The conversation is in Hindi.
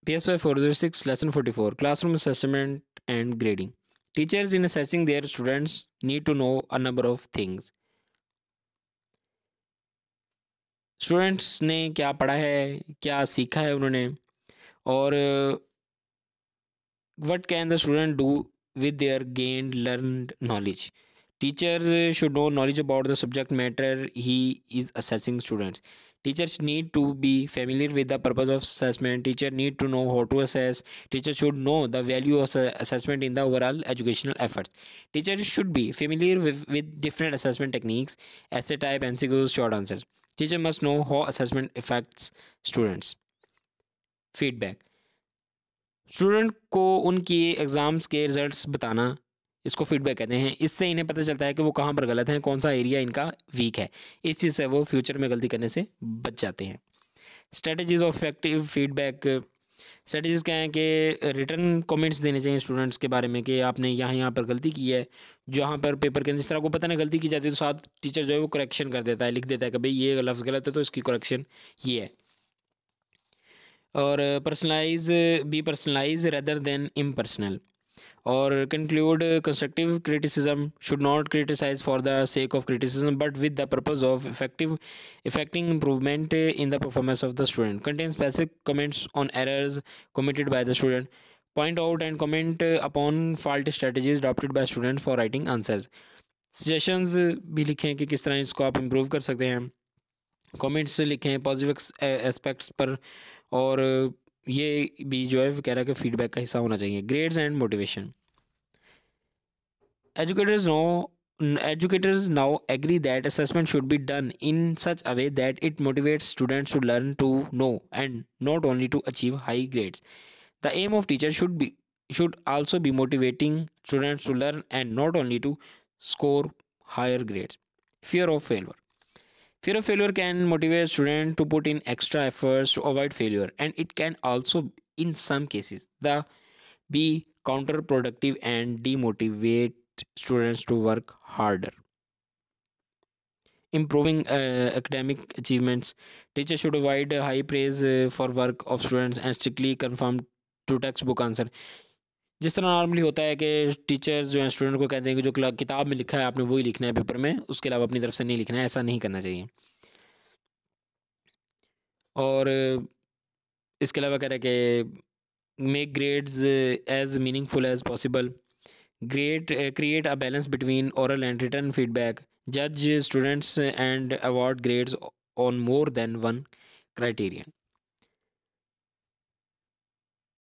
PSY406 Lesson 44 Classroom Assessment and Grading. Teachers in assessing their students need to know a number of things. Students ने क्या पढ़ा है, क्या सीखा है उन्होंने, और what can the student do with their gained learned knowledge. Teachers should know knowledge about the subject matter he is assessing students. Teachers need to be familiar with the purpose of assessment. Teacher need to know how to assess. Teacher should know the value of assessment in the overall educational efforts. Teachers should be familiar with different assessment techniques, essay type, MCQs, short answers. Teacher must know how assessment affects students. Feedback. Student को उनकी एग्ज़ाम्स के रिजल्ट्स बताना, इसको फीडबैक कहते हैं। इससे इन्हें पता चलता है कि वो कहाँ पर गलत हैं, कौन सा एरिया इनका वीक है। इस चीज़ से वो फ्यूचर में गलती करने से बच जाते हैं। Strategies of effective feedback. Strategies क्या हैं कि रिटर्न कमेंट्स देने चाहिए स्टूडेंट्स के बारे में कि आपने यहाँ पर गलती की है। जहाँ पर पेपर के अंदर जिस तरह को पता नहीं गलती की जाती है तो साथ टीचर जो है वो करेक्शन कर देता है, लिख देता है कि भाई ये लफ्ज़ गलत है तो इसकी करेक्शन ये है। और पर्सनलाइज रेदर देन इम्पर्सनल। और conclude constructive criticism should not criticise for the sake of criticism but with the purpose of effecting improvement in the performance of the student. Contain specific comments on errors committed by the student. Point out and comment upon fault strategies adopted by student for writing answers. Suggestions भी लिखें कि किस तरह इसको आप इम्प्रूव कर सकते हैं। कमेंट्स लिखें पॉजिटिव एस्पेक्ट्स पर, और ये भी जो है कह रहा है कि फीडबैक का हिस्सा होना चाहिए। Grades and motivation. Educators now agree that assessment should be done in such a way that it motivates students to learn to know and not only to achieve high grades. The aim of teachers should also be motivating students to learn and not only to score higher grades. Fear of failure. Fear of failure can motivate students to put in extra efforts to avoid failure, and it can also, in some cases, be counterproductive and demotivate students to work harder. Improving academic achievements. Teachers should avoid high praise for work of students and strictly conform to textbook answer. जिस तरह नॉर्मली होता है कि टीचर्स जो हैं स्टूडेंट को कहते हैं कि जो किताब में लिखा है आपने वही लिखना है पेपर में, उसके अलावा अपनी तरफ से नहीं लिखना है, ऐसा नहीं करना चाहिए। और इसके अलावा कह रहा है कि make grades as meaningful as possible. Create a balance between oral and written feedback. जज students and award grades on more than one criterion.